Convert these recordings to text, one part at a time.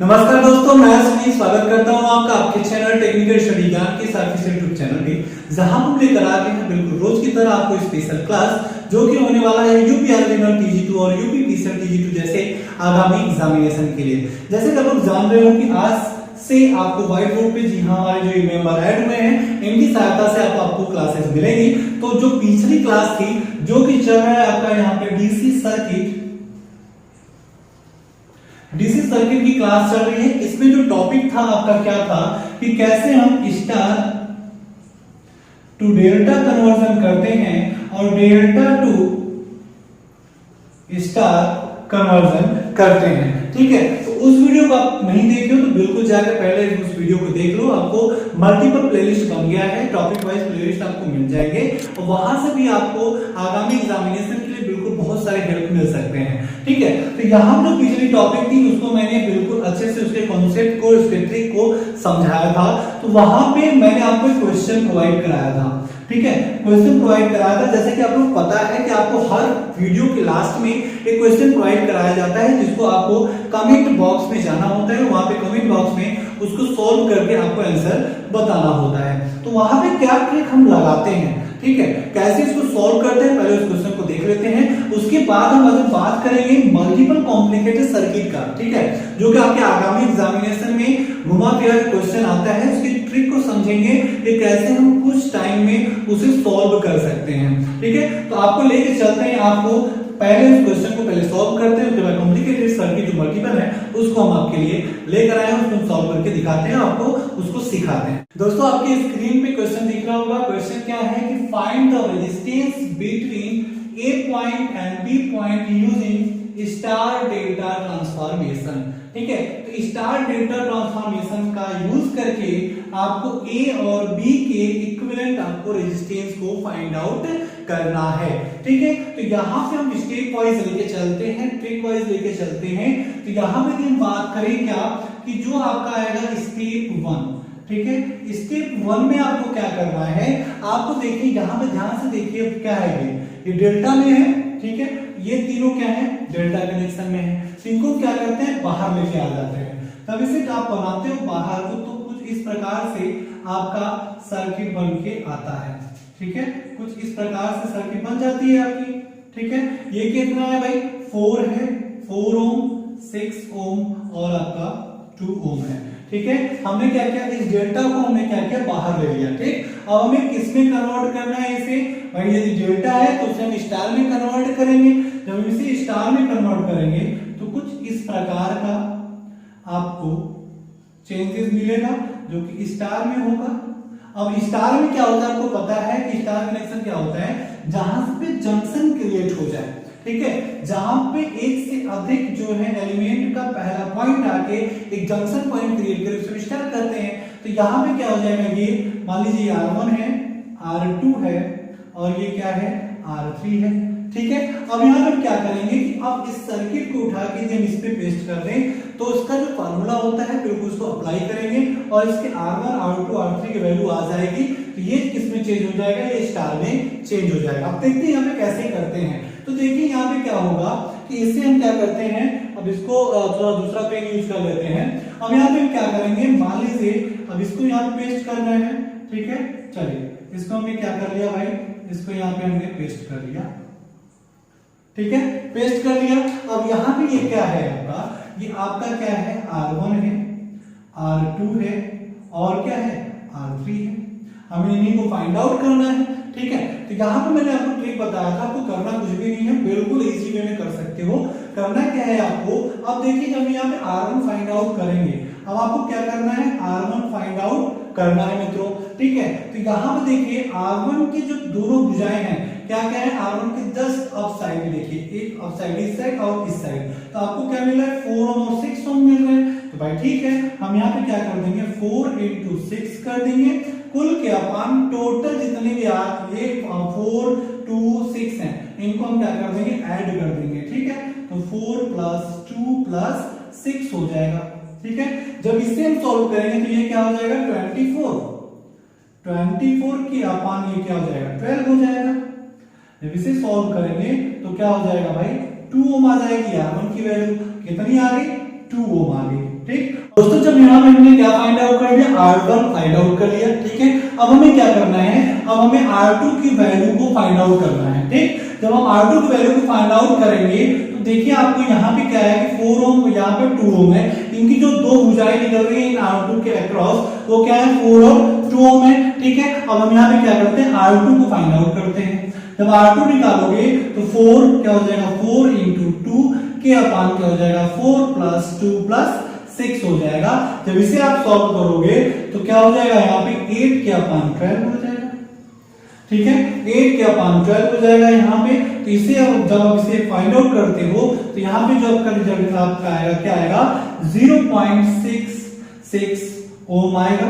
नमस्कार दोस्तों, मैं सुनील स्वागत करता हूं आपका आपके चैनल टेक्निकल स्टडी ज्ञान के साथ इस यूट्यूब चैनल पे, जहां हम लेकर आ गए हैं बिल्कुल रोज की तरह आपको स्पेशल क्लास जो कि होने वाला है यूपीआरबी टीजी2 और यूपीपीसीएल टीजी2 जैसे आगामी एग्जामिनेशन के लिए। जैसे कि आप लोग जान रहे हो कि आज से आपको व्हाइट बोर्ड पे जी हाँ हमारे जो मेंबर ऐड हुए हैं इनकी सहायता से आपको क्लासेस मिलेगी। तो जो पिछली क्लास थी जो कि चल रहा है आपका यहाँ पे डीसी सर्किट की क्लास चल रही है। इसमें जो टॉपिक था आपका क्या था कि कैसे हम स्टार टू डेल्टा कन्वर्जन करते हैं और डेल्टा टू स्टार कन्वर्जन करते हैं। ठीक है, तो उस वीडियो को आप नहीं देखे हो तो बिल्कुल जाकर पहले उस वीडियो को देख लो। आपको मल्टीपल प्लेलिस्ट बन गया है, टॉपिक वाइज प्लेलिस्ट आपको मिल जाएंगे और वहां से भी आपको आगामी एग्जामिनेशन के लिए बिल्कुल बहुत सारे हेल्प मिल सकते हैं। ठीक है, तो यहाँ जो पिछली टॉपिक थी उसको मैंने बिल्कुल अच्छे से उसके कॉन्सेप्ट को उसके ट्रिक को समझाया था। तो वहां पे मैंने आपको एक क्वेश्चन प्रोवाइड कराया था। ठीक है, क्वेश्चन प्रोवाइड कराया था। जैसे कि आपको पता है कि आपको हर वीडियो के लास्ट में एक क्वेश्चन प्रोवाइड कराया जाता है जिसको आपको कमेंट बॉक्स में जाना होता है, वहां पे कमेंट बॉक्स में उसको सॉल्व करके आपको आंसर बताना होता है। तो वहां पे क्या ट्रिक हम लगाते हैं, ठीक है, कैसे इसको सॉल्व करते हैं, पहले उस क्वेश्चन को देख लेते हैं। उसके बाद हम आज बात करेंगे मल्टीपल कॉम्प्लिकेटेड सर्किट का। ठीक है, जो कि आपके आगामी एग्जामिनेशन में घुमा फिरा क्वेश्चन आता है, उसकी ट्रिक को समझेंगे कि कैसे हम कुछ टाइम में उसे सॉल्व कर सकते हैं। ठीक है, तो आपको लेके चलते हैं, आपको पहले उस क्वेश्चन को पहले सॉल्व करते हैं, उसके बाद कॉम्प्लिकेटेड सर्किट जो मल्टीपल है उसको हम आपके लिए लेकर आए हैं, उसको सॉल्व करके दिखाते हैं, आपको उसको सिखाते हैं। दोस्तों आपके स्क्रीन पे क्वेश्चन दिख रहा होगा। क्वेश्चन क्या है कि find the resistance between A point and B point using star delta transformation. ठीक है, तो स्टार डेल्टा ट्रांसफॉर्मेशन का यूज करके आपको ए और बी के इक्विवेलेंट आपको रेजिस्टेंस को फाइंड आउट करना है। ठीक है, तो यहां पे हम स्टेप वाइज लेके चलते हैं, ट्रिक वाइज लेके चलते हैं। तो यहां पे हम बात करें क्या कि जो आपका आएगा स्टेप 1। ठीक है, स्टेप 1 में आपको क्या करना है, आपको देखिए यहाँ पे ध्यान से देखिए क्या है, ये डेल्टा में है। ठीक है, ये तीनों क्या है, डेल्टा कनेक्शन में है। इनको क्या करते हैं, बाहर लेके आ जाते हैं। तब इसे आप बनाते हो बाहर को तो कुछ इस प्रकार से आपका सर्किट बन के आता है। ठीक है, कुछ इस प्रकार से सर्किट बन जाती है आपकी। ठीक है, ये कितना है भाई, 4 है, 4 ओम, 6 ओम और आपका 2 ओम है। ठीक है, हमने क्या किया, इस डेल्टा को हमने क्या किया, बाहर ले लिया। ठीक, अब हमें किस में कन्वर्ट करना है इसे, भाई यदि डेल्टा है तो उसे हम स्टार में कन्वर्ट करेंगे। जब हम इसे स्टार में कन्वर्ट करेंगे तो कुछ इस प्रकार का आपको चेंजेस मिलेगा जो कि स्टार में होगा। अब स्टार में क्या होता है, आपको पता है कि स्टार कनेक्शन क्या होता है, जहां पे जंक्शन क्रिएट हो जाए। ठीक है, जहां पे एक से अधिक जो है एलिमेंट का पहला पॉइंट आके एक जंक्शन पॉइंट क्रिएट करे उसे स्टार कहते हैं। तो यहां पे क्या हो जाएगा, ये मान लीजिए R1 है, R2 है और ये क्या है, R3 है। ठीक है, अब यहां पर क्या करेंगे कि अब इस सर्किट को उठा के जब इस पे पेस्ट कर दें तो उसका जो फार्मूला होता है बिल्कुल उसको अप्लाई करेंगे और इसके R1 R2 R3 की वैल्यू आ जाएगी। तो ये किस में चेंज हो जाएगा, ये स्टार में चेंज हो जाएगा। अब देखते हैं यहाँ पे कैसे करते हैं। तो देखिए यहाँ पे क्या होगा कि इससे हम क्या करते हैं, अब इसको थोड़ा दूसरा पेन यूज कर लेते हैं। अब यहाँ पे हम क्या करेंगे, मान लीजिए अब इसको यहाँ पे पेस्ट करना है। ठीक है, चलिए इसको हमने क्या कर लिया भाई, इसको यहाँ पे हमने पेस्ट कर लिया। ठीक है, पेस्ट कर लिया। अब यहाँ पे ये क्या है आपका, ये आपका क्या है, R1 है, R2 है और क्या है, R3 है। हमें इन्हीं को फाइंड आउट करना है। ठीक है, तो यहाँ पे मैंने आपको ट्रिक बताया था, आपको करना कुछ भी नहीं है, बिल्कुल इजी वे में कर सकते हो। करना क्या है आपको, अब देखिए जब यहाँ पे R1 फाइंड आउट करेंगे, अब आपको क्या करना है, R1 फाइंड आउट करना है मित्रों। ठीक है, तो यहाँ पे देखिए R1 की जो दोनों भुजाएं हैं क्या क्या है, R1 के जस्ट अप साइड में देखिए, एक अप साइड इस साइड और इस साइड, तो आपको क्या मिल रहा है, 4 ओम और 6 ओम मिल रहे हैं। तो भाई ठीक है, हम यहाँ पे क्या कर देंगे, 4 into 6 कर देंगे, कुल के अपन टोटल जितने भी 4 2 6 हैं इनको हम क्या कर देंगे, ऐड कर देंगे। ठीक है, तो 4 + 2 + 6 हो जाएगा। ठीक है, जब इसे हम सॉल्व करेंगे तो ये क्या हो जाएगा, 24 की अपन ये क्या हो जाएगा, 12 हो जाएगा। जब इसे सॉल्व करेंगे तो क्या हो जाएगा भाई, 2 ओम आ जाएगी। R1 की वैल्यू कितनी आ गई, 2 ओम आ गई। ठीक, R1 फाइंड आउट कर लिया, ठीक है। अब हमें क्या करना है, अब हमें R2 की वैल्यू को फाइंड आउट करना है, ठीक। जब हम R2 की वैल्यू को फाइंड आउट करेंगे तो देखिए आपको यहाँ पे क्या है कि 4 ओम, यहाँ पे 2 ओम है। इनकी जो दो भुजाएं निकल रही है इन R2 के अक्रॉस, वो क्या है 4 और 2 ओम है, ठीक है। अब हम यहाँ पे क्या करते हैं, R2 को फाइंड आउट करते हैं। जब R2 निकालोगे तो 4 क्या हो जाएगा, 4 इंटू 2 के अपान क्या हो जाएगा, 4 प्लस 2 प्लस 6 हो जाएगा। जब इसे आप सॉल्व करोगे तो क्या हो जाएगा, यहाँ पे 8 के अपान 12 हो जाएगा, ठीक है। 8 के अपान 12 हो जाएगा यहाँ पे। तो इसे अब जब आप इसे फाइंड आउट करते हो तो यहाँ पे जो आपका रिजल्ट आपका आएगा, क्या आएगा, 0.66 ओम आएगा,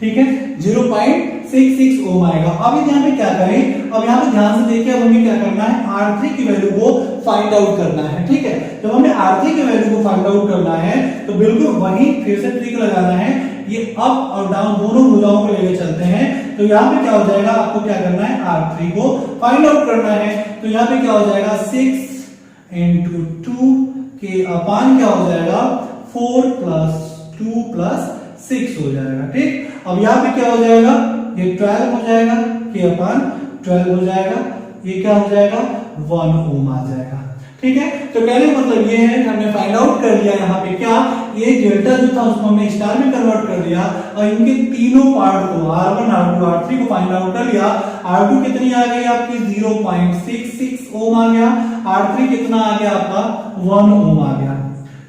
ठीक है। 0.66 ओम आएगा। अब यहाँ पे क्या करें, अब यहाँ पे ध्यान से देखिए, अब हमें क्या करना है, R3 की वैल्यू को फाइंड आउट करना है, ठीक है। जब हमें R3 की वैल्यू को फाइंड आउट करना है तो बिल्कुल वही फिर से ट्रिक लगाना है, ये अप और डाउन दोनों भुजाओं को लेके चलते हैं। तो यहाँ पे क्या हो जाएगा, आपको क्या करना है, R3 को फाइंड आउट करना है। तो यहाँ पे क्या हो जाएगा, 6 इंटू 2 के अपान क्या हो जाएगा, 4 प्लस 2 प्लस 6 हो जाएगा, ठीक। अब यहाँ पे क्या हो जाएगा, ये 12 हो जाएगा, के अपान 12 हो जाएगा, ये क्या हो जाएगा, 1 ओम आ जाएगा, ठीक है। तो कहने का मतलब ये है कि हमने फाइंड आउट कर लिया यहाँ पे क्या, ये डेल्टा जो था उसको हमने स्टार में कन्वर्ट कर दिया और इनके तीनों पार्ट को R1 R2 R3 को फाइंड आउट कर लिया। R2 कितनी आ गई आपकी, 0.66 ओम आ गया। R3 कितना आ गया आपका, 1 ओम आ गया,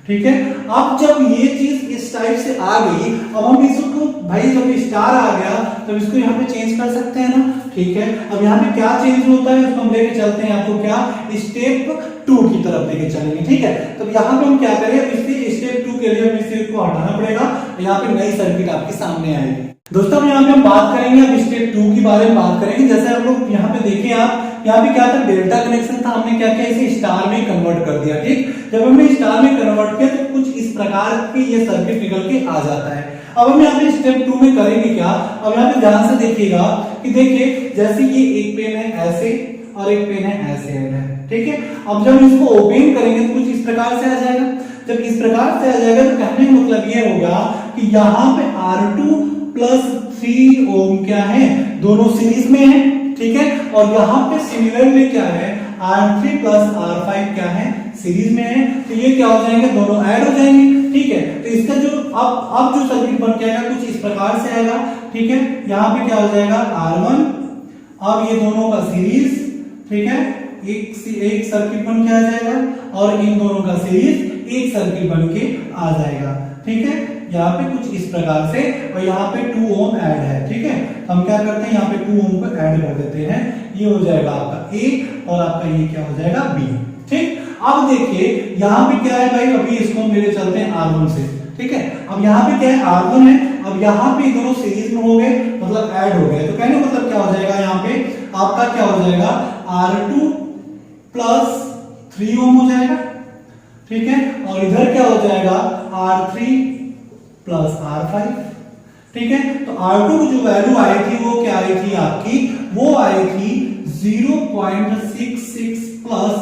ठीक है। अब जब ये चीज इस टाइप से आ गई, अब हम इसको भाई जब स्टार आ गया तब इसको यहाँ पे चेंज कर सकते हैं ना, ठीक है। अब यहाँ पे क्या चेंज होता है उसको हम लेके चलते हैं आपको क्या, स्टेप 2 की तरफ लेके चलेंगे, ठीक है। तो यहाँ पे हम क्या करें, इससे स्टेप 2 के लिए हमें इसे को हटाना पड़ेगा, यहाँ पे नई सर्किट आपके सामने आएगी। दोस्तों यहाँ पे हम बात करेंगे, अब स्टेप 2 की बारे में बात करेंगे। जैसे हम लोग यहाँ पे देखें, आप यहाँ पे क्या था, डेल्टा कनेक्शन था, हमने क्या किया, इसे स्टार में कन्वर्ट कर दिया, ठीक। जब हमने स्टार में कन्वर्ट किया तो कुछ इस प्रकार की ये सर्किट निकल के आ जाता है। अब हम यहाँ पे स्टेप 2 में करेंगे क्या, अब यहाँ पे ध्यान से देखिएगा कि देखिए जैसे ये एक पेन है ऐसे और एक पेन है ऐसे है, ठीक है। अब जब इसको ओपन करेंगे तो कुछ इस प्रकार से आ जाएगा। जब इस प्रकार से आ जाएगा तो कहने का मतलब ये होगा कि यहाँ पे R2 प्लस 3 ओम क्या है, दोनों सीरीज में है, ठीक है। और यहाँ पे सिमिलरली क्या है, R3 प्लस R5 क्या है, सीरीज में है। तो ये क्या हो जाएंगे, दोनों ऐड हो जाएंगे, ठीक है। तो इसका जो अब जो सर्किट बन के आएगा कुछ इस प्रकार से आएगा, ठीक है। यहाँ पे क्या हो जाएगा, R1, अब ये दोनों का सीरीज, ठीक है, एक सर्किट बन के आ जाएगा और इन दोनों का सीरीज एक सर्किट बन के आ जाएगा, ठीक है। यहाँ पे कुछ इस प्रकार से, और यहाँ पे 2 ओम ऐड है, ठीक है। हम क्या करते हैं, यहाँ पे 2 ओम को ऐड कर देते हैं, ये हो जाएगा आपका A और आपका ये क्या हो जाएगा B, ठीक। अब देखिए यहाँ पे क्या है भाई, अभी इसको हम लेके चलते हैं R1 से, ठीक है। अब यहाँ पे क्या है, R1 है, अब यहाँ पे दोनों सीरीज में हो गए, मतलब ऐड हो गए। तो कहने का मतलब क्या हो जाएगा, यहाँ पे आपका क्या हो जाएगा, R2 प्लस 3 ओम हो जाएगा, ठीक है। और इधर क्या हो जाएगा, R3 प्लस R5, ठीक है। तो R2 की जो वैल्यू आई थी वो क्या आई थी आपकी, वो आई थी 0.66 प्लस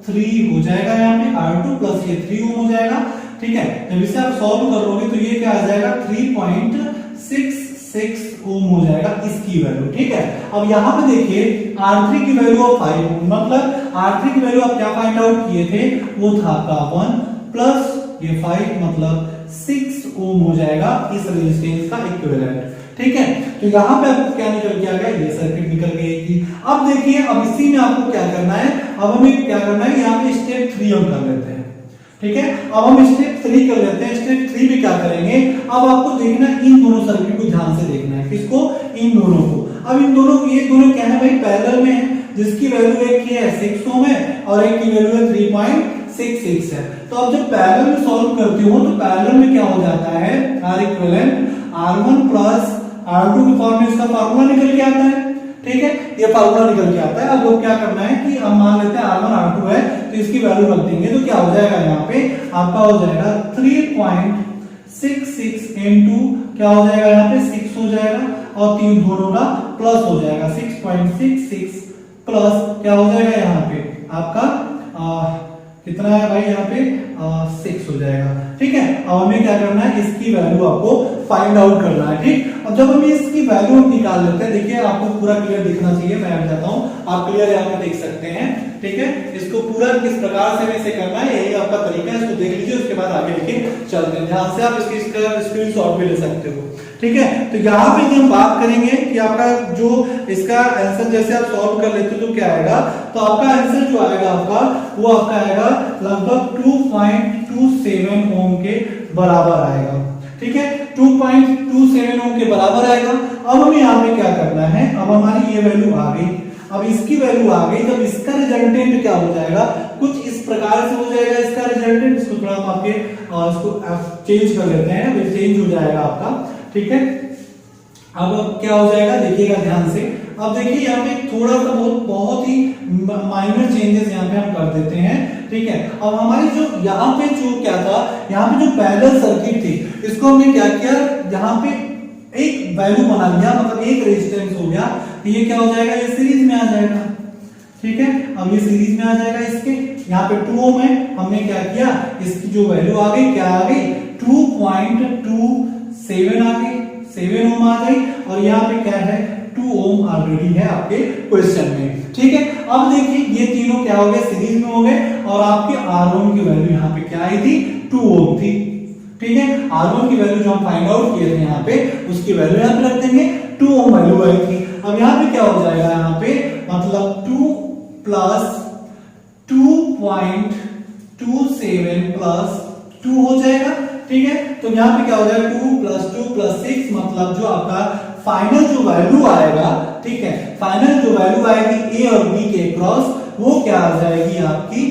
3 हो जाएगा, यहाँ पे R2 प्लस ये 3 ओम हो जाएगा, ठीक है। जब इसे आप सॉल्व करोगे तो ये क्या आ जाएगा, 3.66 ओम हो जाएगा इसकी वैल्यू, ठीक है। अब यहाँ पे देखिए R3 की वैल्यू ऑफ 5 ओम, मतलब R3 की वैल्यू आप क्या फाइंड आउट किए थे, वो था आपका 1 प्लस ये 5 मतलब 6 ओम हो जाएगा इस रेजिस्टेंस का इक्विवेलेंट, ठीक है। तो यहाँ पे आपको क्या निकल के आ गया, ये सर्किट निकल गई थी। अब देखिए, अब इसी में आपको क्या करना है, अब हमें क्या करना है, यहाँ पे स्टेप 3 हम कर लेते हैं, ठीक है। अब हम स्टेप 3 कर लेते हैं। स्टेप 3 में क्या करेंगे, अब आपको देखना इन दोनों सर्किट को ध्यान से देखना है, किसको, इन दोनों को। अब इन दोनों ये दोनों क्या है भाई, पैरेलल में है, जिसकी वैल्यू एक की है 6 ओम है और एक की वैल्यू है 3.66 है। तो अब जब पैरेलल में सॉल्व करते हो तो पैरेलल में क्या हो जाता है, R equivalent R1 plus R2 की फॉर्म में इसका फार्मूला निकल के आता है, ठीक है। ये फार्मूला निकल के आता है। अब लोग क्या करना है कि हम मान लेते हैं R1 R2 है तो इसकी वैल्यू रख देंगे, तो क्या हो जाएगा, यहाँ पे आपका हो जाएगा 3.66 इनटू क्या हो जाएगा, यहाँ पे 6 हो जाएगा और तीन दोनों का प्लस हो जाएगा, 6.66 प्लस क्या हो जाएगा यहाँ पे आपका कितना है भाई यहाँ पे 6 हो जाएगा। ठीक है, अब हमें क्या करना है, इसकी वैल्यू आपको फाइंड आउट करना है। ठीक, अब जब हम इसकी वैल्यू निकाल लेते हैं, देखिए आपको पूरा क्लियर दिखना चाहिए, मैं हट जाता हूँ, आप क्लियर यहाँ पे देख सकते हैं। ठीक है, इसको पूरा किस प्रकार से हमें इसे करना है, यही आपका तरीका है, इसको देख लीजिए, उसके बाद आगे लेके चलते हैं। ध्यान से आप इसका स्क्रीनशॉट भी ले सकते हो। ठीक है, तो यहाँ पे हम बात करेंगे कि आपका जो इसका आंसर जैसे आप सॉल्व कर लेते हो तो क्या आएगा, तो आपका आंसर जो आएगा आपका वो आपका आएगा लगभग 2.27 ओम के बराबर आएगा। ठीक है, 2.27 ओम के बराबर आएगा। अब हमें यहाँ पे क्या करना है, अब हमारी ये वैल्यू आ गई, अब इसकी वैल्यू आ गई, जब इसका रिजल्टेंट क्या हो जाएगा, कुछ इस प्रकार से हो जाएगा इसका रिजल्टेंट। इसको थोड़ा आपके इसको चेंज कर लेते हैं, चेंज हो जाएगा आपका। ठीक है, अब क्या हो जाएगा देखिएगा ध्यान से। अब देखिए यहाँ पे थोड़ा सा बहुत ही माइनर चेंजेस यहाँ पे हम कर देते हैं। ठीक है, अब हमारी जो यहाँ पे जो क्या था, यहाँ पे जो पैरेलल सर्किट थी, इसको हमने क्या किया, यहाँ पे एक वैल्यू बना लिया, मतलब एक रेजिस्टेंस हो गया, तो ये क्या हो जाएगा, ये सीरीज में आ जाएगा। ठीक है, अब ये सीरीज में आ जाएगा इसके, यहाँ पे 2 ओम है, हमने क्या किया, इसकी जो वैल्यू आ गई, क्या आ गई, 2.27 आ गई, 7 ओम आ गई, और यहाँ पे क्या है 2 ओम ऑलरेडी है आपके क्वेश्चन में। ठीक है, अब देखिए ये तीनों क्या हो गए, सीरीज में हो गए, और आपके R1 की वैल्यू यहाँ पे क्या आई थी, 2 ओम थी। ठीक है, R1 की वैल्यू जो हम फाइंड आउट किए थे यहाँ पे, उसकी वैल्यू यहाँ पे रख देंगे, 2 ओम वैल्यू आई थी। अब यहाँ पे क्या हो जाएगा, यहाँ पे मतलब 2 प्लस 2.27 प्लस 2 हो जाएगा। ठीक है, तो यहाँ पे क्या हो जाएगा, 2 प्लस 2 प्लस 6, मतलब जो आपका फाइनल जो वैल्यू आएगा, ठीक है, फाइनल जो वैल्यू आएगी ए और बी के क्रॉस, वो क्या आ जाएगी आपकी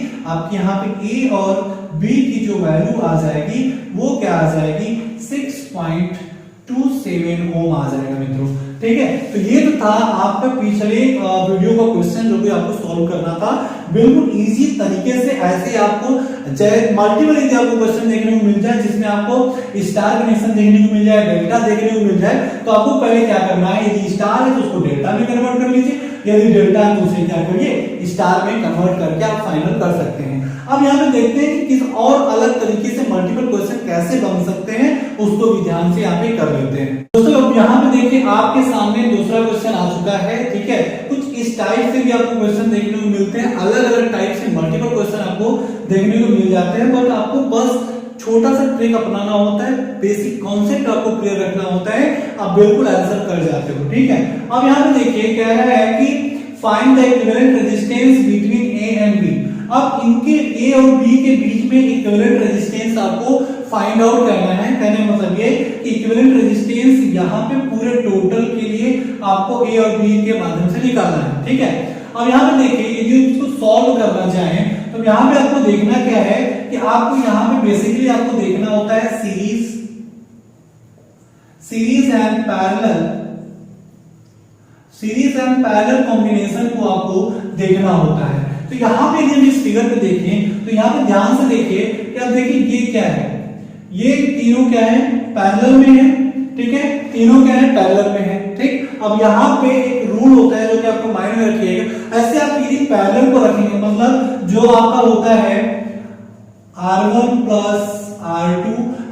यहाँ पे ए और बी की जो वैल्यू आ जाएगी, वो क्या आ जाएगी, 6.27 ओम आ जाएगा मित्रों। ठीक है, तो ये तो था आपका पिछले वीडियो का क्वेश्चन जो कि आपको सॉल्व करना था। बिल्कुल इजी तरीके से ऐसे आपको मल्टीपल यदि आपको क्वेश्चन देखने को मिल जाए, जिसमें आपको स्टार कनेक्शन देखने को मिल जाए, डेल्टा देखने को मिल जाए, तो आपको पहले क्या करना है, यदि स्टार है तो उसको डेल्टा में कन्वर्ट कर लीजिए, यदि डेल्टा है तो उसे क्या करिए, स्टार में कन्वर्ट करके आप फाइनल कर सकते हैं। अब यहाँ पे देखते हैं कि किस और अलग तरीके से मल्टीपल क्वेश्चन कैसे बन सकते हैं, उसको भी ध्यान से यहाँ पे कर लेते हैं। दोस्तों अब यहाँ पे देखिए आपके सामने दूसरा क्वेश्चन आ चुका है। ठीक है, कुछ इस टाइप से भी आपको क्वेश्चन देखने को मिलते हैं, अलग अलग टाइप से मल्टीपल क्वेश्चन आपको देखने को मिल जाते हैं, बट आपको बस छोटा सा ट्रिक अपनाना होता है, बेसिक कॉन्सेप्ट आपको क्लियर रखना होता है, आप बिल्कुल आंसर कर जाते हो। ठीक है, अब यहाँ पे देखिए कह रहा है कि find the equivalent resistance between A and B. अब इनके ए और बी के बीच में इक्विवेलेंट रेजिस्टेंस आपको फाइंड आउट करना है। कहने का मतलब ये कि इक्विवेलेंट रेजिस्टेंस यहाँ पे पूरे टोटल के लिए आपको ए और बी के माध्यम से निकालना है। ठीक है, अब यहाँ पे देखिए यदि इसको सॉल्व करना चाहें तो यहाँ पे आपको देखना क्या है कि आपको यहाँ पे बेसिकली आपको देखना होता है सीरीज एंड पैरेलल कॉम्बिनेशन को आपको देखना होता है। तो यहाँ पे यदि हम इस फिगर पे देखें तो यहाँ पे ध्यान से देखिए कि अब देखिए ये क्या है, ये तीनों क्या है, पैरेलल में है। ठीक है, तीनों क्या है, पैरेलल में है। ठीक, अब यहाँ पे एक रूल होता है जो कि आपको माइंड में रखिएगा, ऐसे आप यदि पैरेलल को रखेंगे, मतलब जो आपका होता है R1 प्लस R2,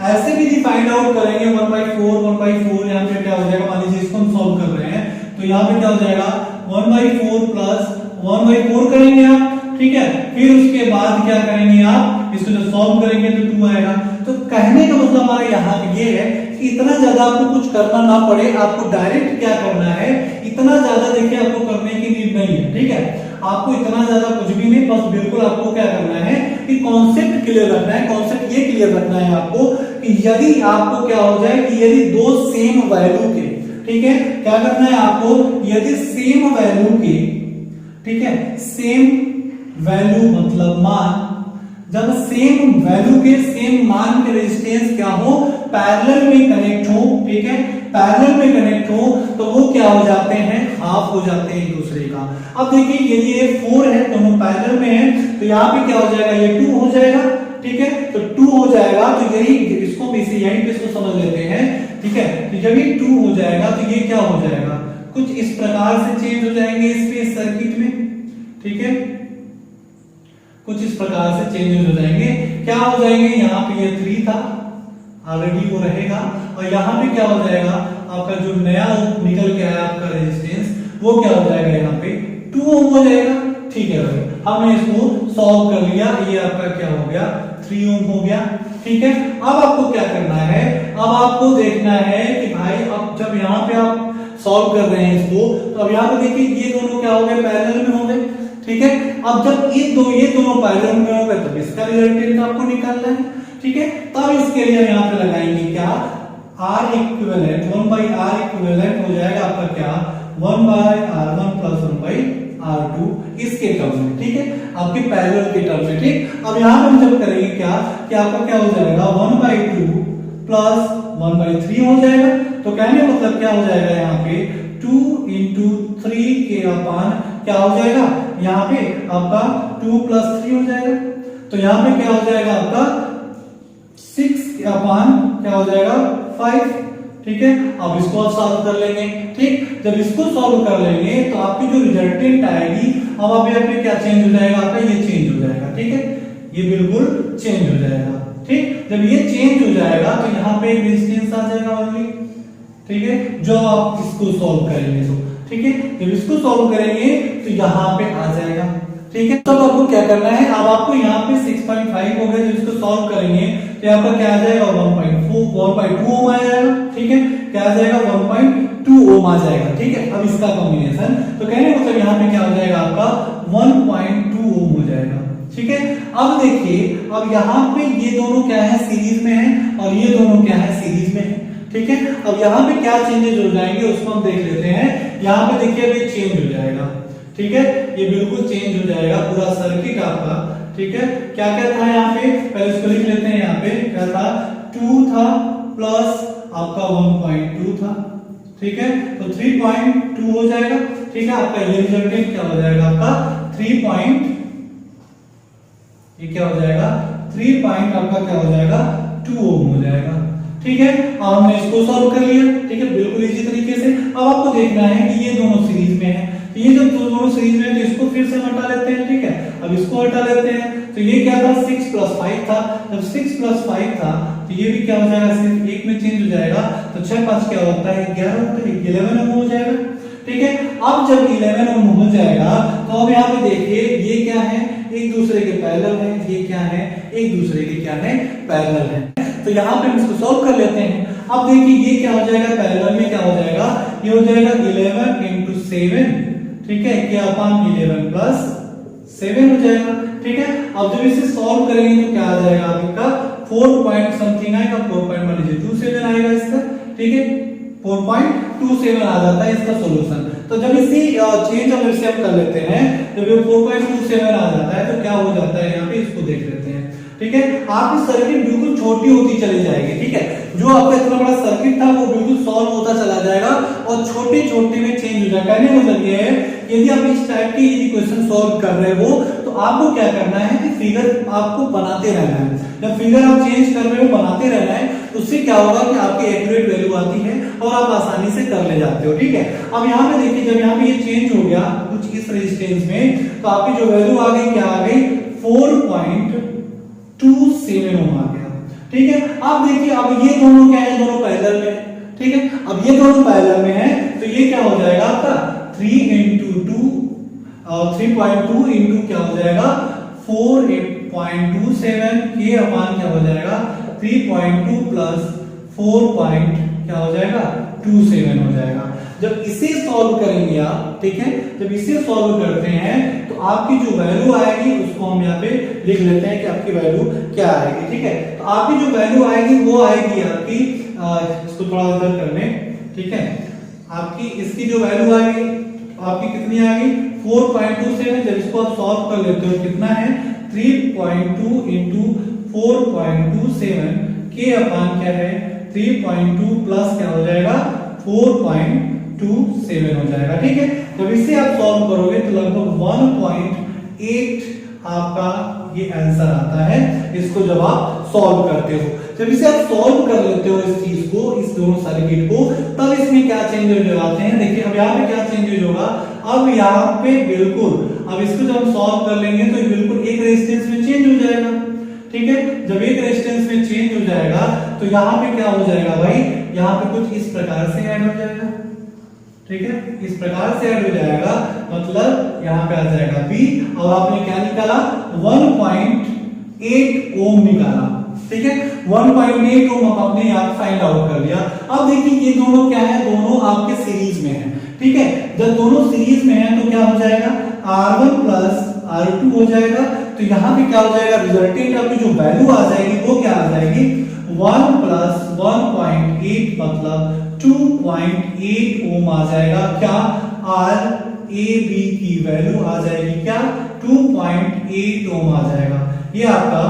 ऐसे भी फाइंड आउट करेंगे 1/4 यहाँ पे क्या हो जाएगा, मान लीजिए इसको हम सॉल्व कर रहे हैं तो यहाँ पे क्या हो जाएगा 1/4 प्लस 1/4 करेंगे आप। ठीक है, फिर उसके बाद क्या करेंगे आप, इसको जब सॉल्व करेंगे तो 2 आएगा। तो कहने का मतलब हमारा यहाँ ये है कि इतना ज्यादा आपको कुछ करना ना पड़े, आपको डायरेक्ट क्या करना है, इतना ज्यादा देखिए आपको करने की नीड नहीं है। ठीक है, आपको इतना ज्यादा कुछ भी नहीं, बस बिल्कुल आपको क्या करना है कि कॉन्सेप्ट क्लियर रखना है। कॉन्सेप्ट ये क्लियर रखना है आपको कि यदि आपको क्या हो जाए कि यदि दो सेम वैल्यू के, ठीक है, क्या करना है आपको, यदि सेम वैल्यू के, ठीक है, सेम वैल्यू मतलब मान, जब सेम वैल्यू के सेम मान के रेजिस्टेंस क्या हो, पैरेलल में कनेक्ट हो। ठीक है, पैरेलल में कनेक्ट हो तो वो क्या हो जाते हैं, हाफ हो जाते हैं एक दूसरे का। अब देखिए यदि ये 4 है तो हम पैरेलल में है तो यहाँ पे क्या हो जाएगा, ये 2 हो जाएगा। ठीक है, तो 2 हो जाएगा तो यही इसको इसी यहीं पे इसको समझ लेते हैं। ठीक है, तो जब ये 2 हो जाएगा तो ये क्या हो जाएगा, कुछ इस प्रकार से चेंज हो जाएंगे इस पे सर्किट में। ठीक है, कुछ इस प्रकार से चेंजेस हो जाएंगे। क्या हो जाएंगे, यहाँ पे ये 3 था ऑलरेडी वो रहेगा, और यहाँ पे क्या हो जाएगा आपका जो नया निकल के आया आपका रेजिस्टेंस वो क्या हो जाएगा, यहाँ पे 2 ओम हो जाएगा। ठीक है भाई, हमने इसको सॉल्व कर लिया, ये आपका क्या हो गया 3 ओम हो गया। ठीक है, अब आपको क्या करना है, अब आपको देखना है कि भाई अब जब यहाँ पे आप सॉल्व कर रहे हैं इसको, तो अब यहाँ पे देखिए ये दोनों क्या हो गए, पैरेलल में हो गए। ठीक है, अब जब ये दोनों पैरेलल में हो गए तब इसका रिजल्टेंट आपको निकालना है। ठीक है, तब इसके लिए हम यहाँ पे लगाएंगे क्या, R इक्विवेलेंट 1/R इक्विवेलेंट हो जाएगा आपका क्या 1/R1 + 1/R2 इसके टर्म में। ठीक है, आपके पैरेलल के टर्म में। ठीक, अब यहाँ पे हम जब करेंगे क्या कि आपका क्या हो जाएगा 1/2 + 1/3 हो जाएगा। तो कहने का मतलब क्या हो जाएगा, यहाँ पे 2 × 3 के अपान क्या हो जाएगा, यहाँ पे आपका 2 + 3 हो जाएगा। तो यहाँ पे क्या हो जाएगा आपका 6 के अपान क्या हो जाएगा 5। ठीक है, अब इसको आप सॉल्व कर लेंगे। ठीक, जब इसको सॉल्व कर लेंगे तो आपकी जो रिजल्टेंट आएगी, अब आप यहाँ पे क्या चेंज हो जाएगा आपका, ये चेंज हो जाएगा। ठीक है, ये बिल्कुल चेंज हो जाएगा। ठीक, जब ये चेंज हो जाएगा तो यहाँ पे एक रेजिस्टेंस आ जाएगा ओनली। ठीक है, जो आप इसको सॉल्व करेंगे तो ठीक है, जब इसको सॉल्व करेंगे तो यहाँ पे आ जाएगा। ठीक है, तब आपको क्या करना है, अब आपको यहाँ पे 6.5 हो गया, जब इसको सॉल्व करेंगे तो यहाँ पर क्या आ जाएगा 1.2 ओम आ जाएगा। ठीक है, क्या आ जाएगा 1.2 ओम आ जाएगा। ठीक है, अब इसका कॉम्बिनेशन, तो कहने मतलब यहाँ पे क्या हो जाएगा आपका 1.2 ओम हो जाएगा। ठीक है, अब देखिए, अब यहाँ पे ये दोनों क्या है सीरीज में है, और ये दोनों क्या है सीरीज में है। ठीक है, अब यहाँ पे क्या चेंजेस हो जाएंगे उसको हम देख लेते हैं। यहाँ पे देखिए अब ये चेंज हो जाएगा। ठीक है, ये बिल्कुल चेंज हो जाएगा पूरा सर्किट आपका। ठीक है, क्या क्या था यहाँ पे, पहले इसको लिख लेते हैं। यहाँ पे क्या था 2 था प्लस आपका 1.2 था। ठीक है, तो 3.2 हो जाएगा। ठीक है, आपका ये रिजल्टेंट क्या हो जाएगा आपका 3. ये क्या हो जाएगा 3 आपका क्या हो जाएगा 2 ओम हो जाएगा। ठीक है, अब हमने इसको सॉल्व कर लिया। ठीक है, बिल्कुल इसी तरीके से अब आपको देखना है कि ये दोनों सीरीज में है, तो ये जब दोनों सीरीज में है तो इसको फिर से हटा लेते हैं। ठीक है, अब इसको हटा लेते हैं, तो ये क्या था 6 + 5 था। जब 6 + 5 था तो ये भी क्या हो जाएगा, सिर्फ एक में चेंज हो जाएगा। तो 6 × 5 क्या होता है 11 होता है, 11 ओम हो जाएगा। ठीक है, अब जब 11 ओम हो जाएगा तो अब यहाँ पे देखिए ये क्या है, एक दूसरे के पैरेलल है, ये क्या है एक दूसरे के क्या है पैरेलल है। तो यहाँ पे हम इसको सॉल्व कर लेते हैं। अब देखिए ये क्या हो जाएगा, पैरेलल में क्या हो जाएगा, ये हो जाएगा 11 × 7। ठीक है, क्या अपान 11 + 7 हो जाएगा। ठीक है, अब जब इसे सॉल्व करेंगे तो क्या आ जाएगा आपका 4 पॉइंट समथिंग आएगा, 4 पॉइंट मान लीजिए 27 आएगा इसका। ठीक है, 4.27 आ जाता है इसका सॉल्यूशन। तो जब इसी चेंज ऑफ इसे हम कर लेते हैं, जब ये 4.27 आ जाता है तो क्या हो जाता है, यहाँ पे इसको देख लेते हैं। ठीक है, आपकी सर्किट बिल्कुल छोटी होती चली जाएगी। ठीक है, जो आपका इतना बड़ा सर्किट था वो बिल्कुल सॉल्व होता चला जाएगा और छोटे छोटे में चेंज हो जाएगा। कहने का मतलब ये है, यदि आप इस टाइप की यदि क्वेश्चन सॉल्व कर रहे हो तो आपको क्या करना है कि फिगर आपको बनाते रहना है। जब फिगर आप चेंज कर रहे हो बनाते रहना है, तो उससे क्या होगा कि आपकी एक्यूरेट वैल्यू आती है और आप आसानी से कर ले जाते हो। ठीक है, अब यहाँ पे देखिए, जब यहाँ पे ये चेंज हो गया कुछ इस रेजिस्टेंस में, तो आपकी जो वैल्यू आ गई क्या आ गई 4.27 ओम आ गया। ठीक है, अब देखिए, अब ये दोनों क्या है, दोनों पैरेलल में। ठीक है, अब ये दोनों पैरेलल में है तो ये क्या हो जाएगा आपका 3 × 2 और 3.2 × क्या हो जाएगा 4.27 के अपान क्या हो जाएगा 3.2 + 4. क्या हो जाएगा 27 हो जाएगा। जब इसे सॉल्व करेंगे आप, ठीक है, जब इसे सॉल्व करते हैं तो आपकी जो वैल्यू आएगी उसको हम यहाँ पे लिख लेते हैं कि आपकी वैल्यू क्या आएगी। ठीक है, तो आपकी जो वैल्यू आएगी वो आएगी आपकी, इसको थोड़ा इधर कर लें। ठीक है, आपकी इसकी जो वैल्यू आएगी आपकी कितनी आ गई 4.27। जब इसको आप सॉल्व कर लेते हो कितना है 3.2 × 4.27 के अपान क्या है 3.2 प्लस क्या हो जाएगा 4.27 हो जाएगा। ठीक है, जब इसे आप सॉल्व करोगे तो लगभग 1.8 आपका ये आंसर आता है, इसको जब आप सॉल्व करते हो। जब इसे आप सॉल्व कर लेते हो इस चीज को, इस दोनों सर्किट को, तब इसमें क्या चेंजेस हो जाते हैं। देखिए अब यहाँ पे क्या चेंजेस होगा, अब यहाँ पे बिल्कुल अब इसको जब हम सॉल्व कर लेंगे तो ये बिल्कुल एक रेजिस्टेंस में चेंज हो जाएगा, ठीक है। जब एक रेजिस्टेंस में चेंज हो जाएगा तो यहाँ पे क्या हो जाएगा भाई, यहाँ पे कुछ इस प्रकार से ऐड हो जाएगा, ठीक है, इस प्रकार से ऐड हो जाएगा, मतलब यहाँ पे आ जाएगा B और आपने क्या निकाला 1.8 ओम निकाला, ठीक है। 1.8 ओम आपने यहाँ फाइंड आउट कर लिया। अब देखिए ये दोनों क्या है, दोनों आपके सीरीज में है, ठीक है। जब दोनों सीरीज में है तो क्या हो जाएगा R1 प्लस R2 हो जाएगा, तो यहाँ पे क्या हो जाएगा, रिजल्टेंट आपकी जो वैल्यू आ जाएगी वो क्या आ जाएगी 1 प्लस 1.8 मतलब 2.8 ओम आ जाएगा। क्या RAB की वैल्यू आ जाएगी क्या 2.8 ओम आ जाएगा। ये आपका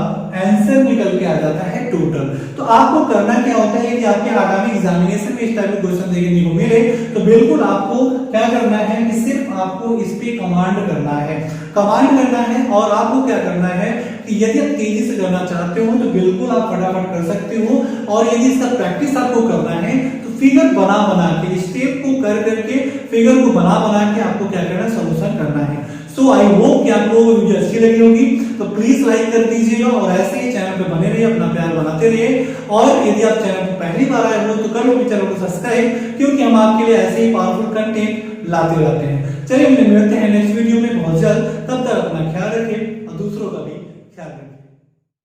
आंसर निकल के आ जाता है टोटल। तो आपको करना क्या होता है कि आपके आगामी एग्जामिनेशन में इस टाइप के क्वेश्चन देखने को मिले तो बिल्कुल आपको क्या करना है कि सिर्फ आपको इस पे कमांड करना है, कमांड करना है। और आपको क्या करना है कि यदि आप तेजी से करना चाहते हो तो बिल्कुल आप फटाफट कर सकते हो, और यदि इसका प्रैक्टिस आपको करना है तो फिगर बना बना के स्टेप को कर करके फिगर को बना बना के आपको क्या करना है, सोल्यूशन करना है। सो आई होप कि आपको वीडियो अच्छी लगी होगी, तो प्लीज लाइक कर दीजिएगा और ऐसे ही चैनल पे बने रहिए, अपना प्यार बनाते रहिए। और यदि आप चैनल पर पहली बार आए हो तो कर लो चैनल को सब्सक्राइब, क्योंकि हम आपके लिए ऐसे ही पावरफुल कंटेंट लाते रहते हैं। चलिए मिलते हैं नेक्स्ट वीडियो में बहुत जल्द, तब तक अपना ख्याल रखें और दूसरों का भी ख्याल रखें।